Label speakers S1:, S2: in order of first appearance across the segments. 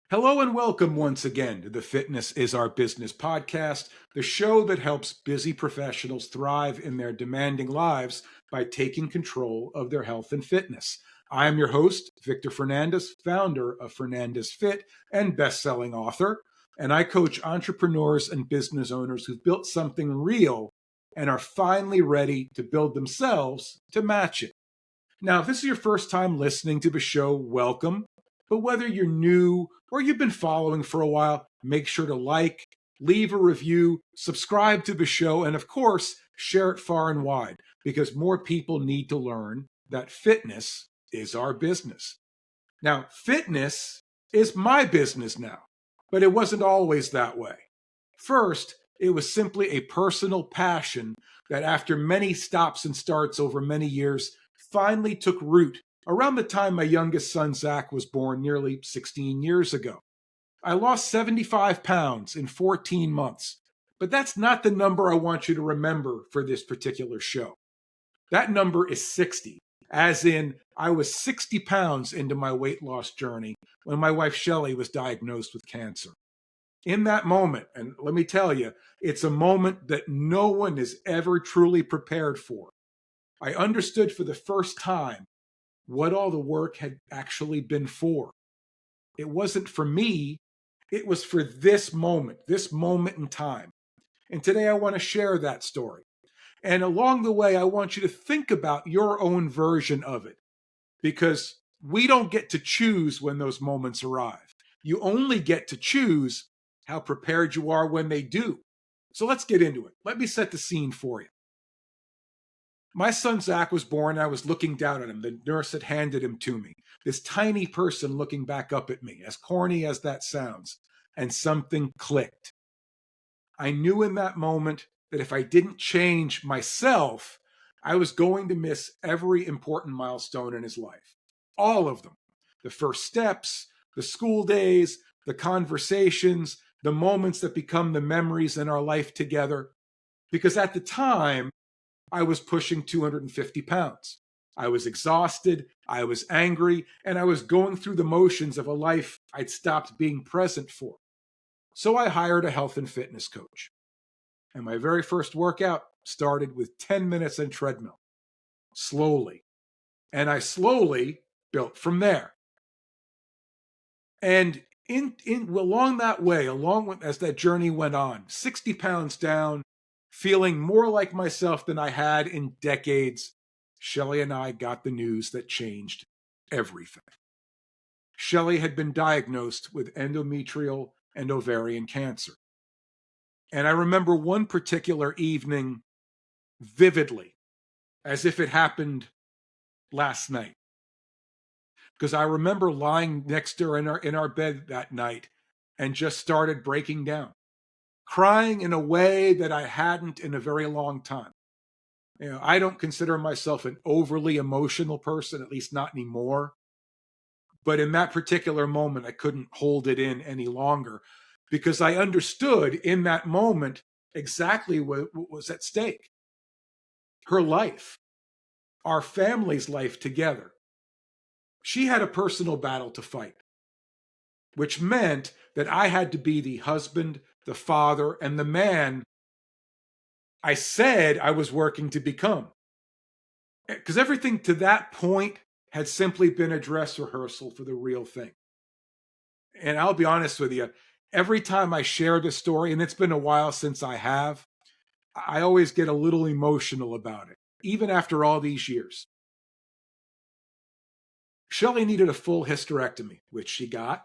S1: Hello and welcome once again to the Fitness is Our Business podcast, the show that helps busy professionals thrive in their demanding lives by taking control of their health and fitness. I am your host, Victor Fernandez, founder of Fernandez Fit and best-selling author, and I coach entrepreneurs and business owners who've built something real and are finally ready to build themselves to match it. Now, if this is your first time listening to the show, welcome. But whether you're new or you've been following for a while, make sure to like, leave a review, subscribe to the show, and of course, share it far and wide because more people need to learn that fitness is our business. Now, fitness is my business now, but it wasn't always that way. First, it was simply a personal passion that after many stops and starts over many years, finally took root around the time my youngest son, Zach, was born nearly 16 years ago. I lost 75 pounds in 14 months, but that's not the number I want you to remember for this particular show. That number is 60, as in I was 60 pounds into my weight loss journey when my wife Shelley was diagnosed with cancer. In that moment, and let me tell you, it's a moment that no one is ever truly prepared for. I understood for the first time what all the work had actually been for. It wasn't for me, it was for this moment in time. And today I want to share that story. And along the way, I want you to think about your own version of it because we don't get to choose when those moments arrive. You only get to choose how prepared you are when they do. So let's get into it. Let me set the scene for you. My son Zach was born. I was looking down at him. The nurse had handed him to me. This tiny person looking back up at me, as corny as that sounds. And something clicked. I knew in that moment that if I didn't change myself, I was going to miss every important milestone in his life. All of them. The first steps, the school days, the conversations, the moments that become the memories in our life together. Because at the time, I was pushing 250 pounds. I was exhausted, I was angry, and I was going through the motions of a life I'd stopped being present for. So I hired a health and fitness coach. And my very first workout started with 10 minutes on treadmill, slowly. And I slowly built from there. And along that way, as that journey went on, 60 pounds down, feeling more like myself than I had in decades, Shelley and I got the news that changed everything. Shelley had been diagnosed with endometrial and ovarian cancer. And I remember one particular evening vividly, as if it happened last night. Because I remember lying next to her in our bed that night and just started breaking down, crying in a way that I hadn't in a very long time. You know, I don't consider myself an overly emotional person, at least not anymore. But in that particular moment, I couldn't hold it in any longer because I understood in that moment exactly what was at stake. Her life, our family's life together. She had a personal battle to fight, which meant that I had to be the husband, the father, and the man I said I was working to become. Because everything to that point had simply been a dress rehearsal for the real thing. And I'll be honest with you, every time I share this story, and it's been a while since I have, I always get a little emotional about it, even after all these years. Shelley needed a full hysterectomy, which she got,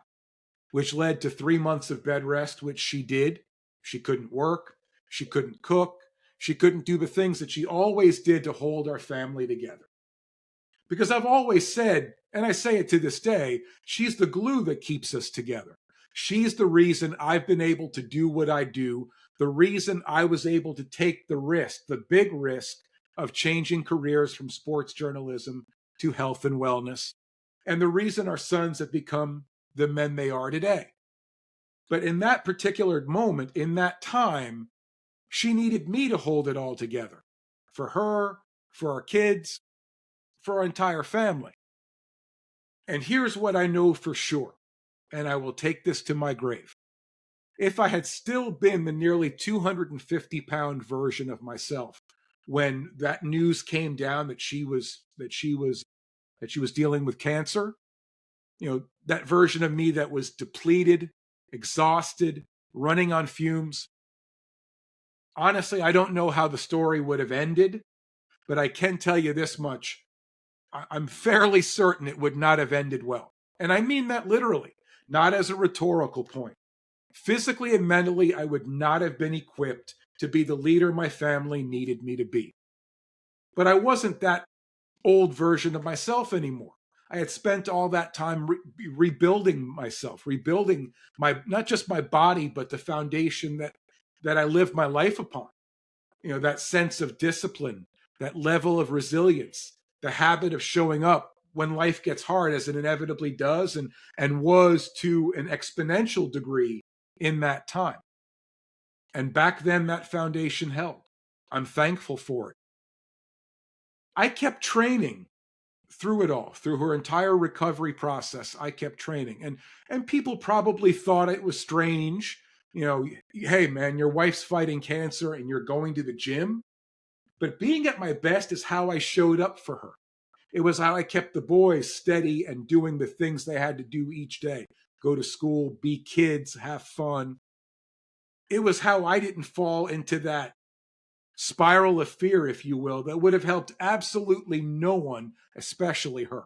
S1: which led to 3 months of bed rest, which she did. She couldn't work. She couldn't cook. She couldn't do the things that she always did to hold our family together. Because I've always said, and I say it to this day, she's the glue that keeps us together. She's the reason I've been able to do what I do, the reason I was able to take the risk, the big risk of changing careers from sports journalism to health and wellness, and the reason our sons have become the men they are today. But in that particular moment, in that time, she needed me to hold it all together for her, for our kids, for our entire family. And here's what I know for sure. and I will take this to my grave. If I had still been the nearly 250-pound version of myself when that news came down that she was dealing with cancer, that version of me that was depleted, exhausted, running on fumes. Honestly, I don't know how the story would have ended, but I can tell you this much. I'm fairly certain it would not have ended well. And I mean that literally, not as a rhetorical point. Physically and mentally, I would not have been equipped to be the leader my family needed me to be. But I wasn't that old version of myself anymore. I had spent all that time rebuilding myself, rebuilding my not just my body, but the foundation that I lived my life upon. That sense of discipline, that level of resilience, the habit of showing up when life gets hard, as it inevitably does, and was to an exponential degree in that time. And back then, that foundation held. I'm thankful for it. I kept training through it all, through her entire recovery process. I kept training, and people probably thought it was strange. Hey man, your wife's fighting cancer and you're going to the gym. But being at my best is how I showed up for her. It was how I kept the boys steady and doing the things they had to do each day: go to school, be kids, have fun. It was how I didn't fall into that spiral of fear, if you will, that would have helped absolutely no one, especially her.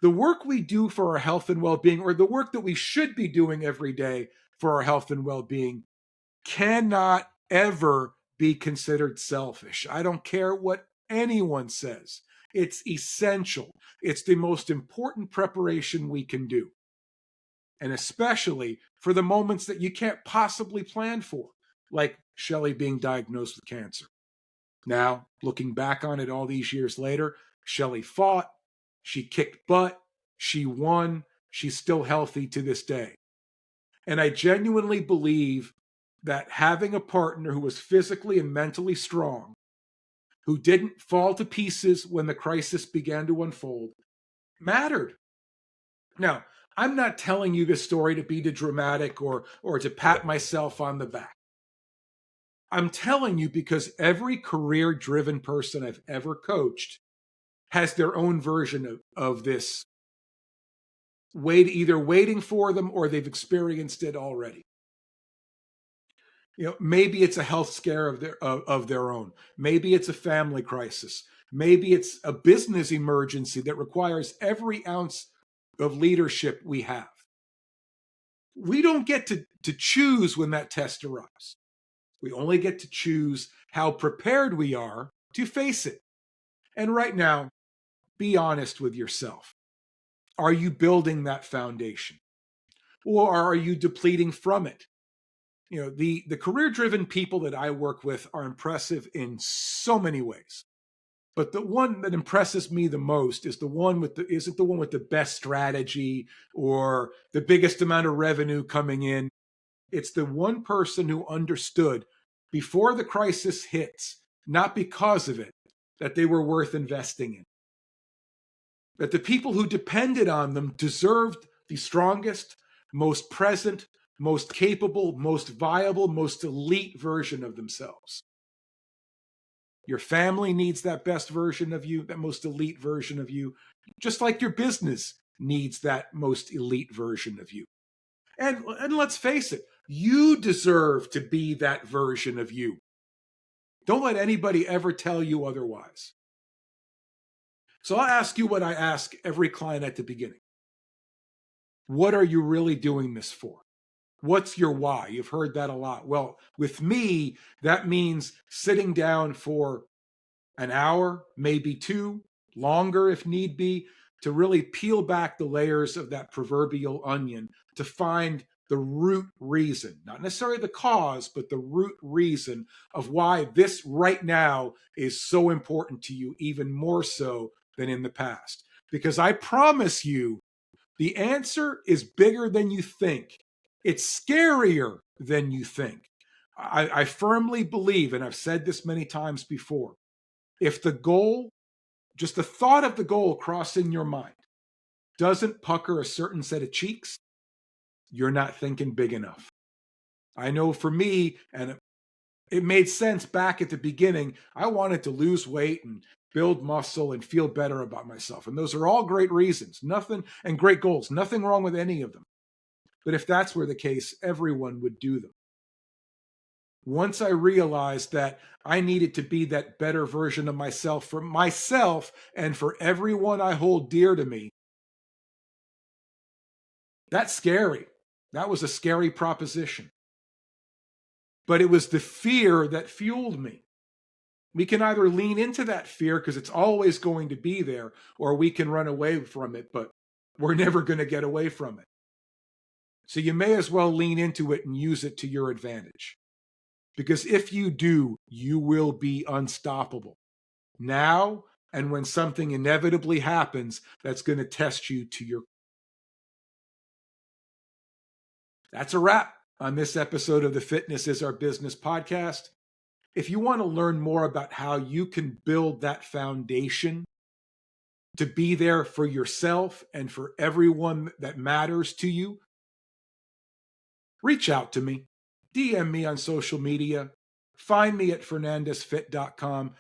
S1: The work we do for our health and well-being, or the work that we should be doing every day for our health and well-being, cannot ever be considered selfish. I don't care what anyone says. It's essential. It's the most important preparation we can do. And especially for the moments that you can't possibly plan for, like Shelley being diagnosed with cancer. Now, looking back on it all these years later, Shelley fought, she kicked butt, she won, she's still healthy to this day. And I genuinely believe that having a partner who was physically and mentally strong, who didn't fall to pieces when the crisis began to unfold, mattered. Now, I'm not telling you this story to be dramatic or to pat myself on the back. I'm telling you because every career-driven person I've ever coached has their own version of this, either waiting for them or they've experienced it already. Maybe it's a health scare of their own. Maybe it's a family crisis. Maybe it's a business emergency that requires every ounce of leadership we have. We don't get to choose when that test arrives. We only get to choose how prepared we are to face it. And right now, be honest with yourself. Are you building that foundation? Or are you depleting from it? The career-driven people that I work with are impressive in so many ways. But the one that impresses me the most is isn't the one with the best strategy or the biggest amount of revenue coming in. It's the one person who understood before the crisis hits, not because of it, that they were worth investing in. That the people who depended on them deserved the strongest, most present, most capable, most viable, most elite version of themselves. Your family needs that best version of you, that most elite version of you, just like your business needs that most elite version of you. And let's face it, you deserve to be that version of you. Don't let anybody ever tell you otherwise. So I'll ask you what I ask every client at the beginning. What are you really doing this for? What's your why? You've heard that a lot. Well, with me, that means sitting down for an hour, maybe two, longer if need be, to really peel back the layers of that proverbial onion to find the root reason, not necessarily the cause, but the root reason of why this right now is so important to you, even more so than in the past. Because I promise you, the answer is bigger than you think. It's scarier than you think. I firmly believe, and I've said this many times before, if the goal, just the thought of the goal crossing your mind, doesn't pucker a certain set of cheeks, you're not thinking big enough. I know for me, and it made sense back at the beginning, I wanted to lose weight and build muscle and feel better about myself. And those are all great reasons, nothing, and great goals, nothing wrong with any of them. But if that's were the case, everyone would do them. Once I realized that I needed to be that better version of myself for myself and for everyone I hold dear to me, that's scary. That was a scary proposition. But it was the fear that fueled me. We can either lean into that fear because it's always going to be there, or we can run away from it, but we're never going to get away from it. So you may as well lean into it and use it to your advantage. Because if you do, you will be unstoppable. Now and when something inevitably happens that's going to test you to your... That's a wrap on this episode of the Fitness is Our Business podcast. If you want to learn more about how you can build that foundation to be there for yourself and for everyone that matters to you, reach out to me. DM me on social media. Find me at fernandezfit.com.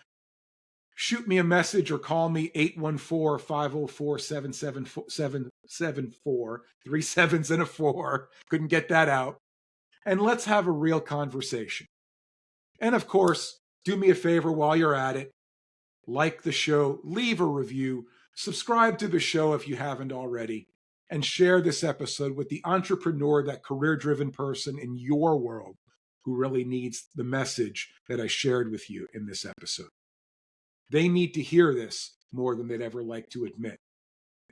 S1: Shoot me a message or call me 814-504-7774, 3 sevens and a 4. Couldn't get that out. And let's have a real conversation. And of course, do me a favor while you're at it. Like the show, leave a review, subscribe to the show if you haven't already, and share this episode with the entrepreneur, that career-driven person in your world who really needs the message that I shared with you in this episode. They need to hear this more than they'd ever like to admit,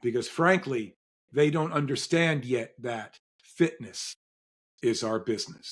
S1: because frankly, they don't understand yet that fitness is our business.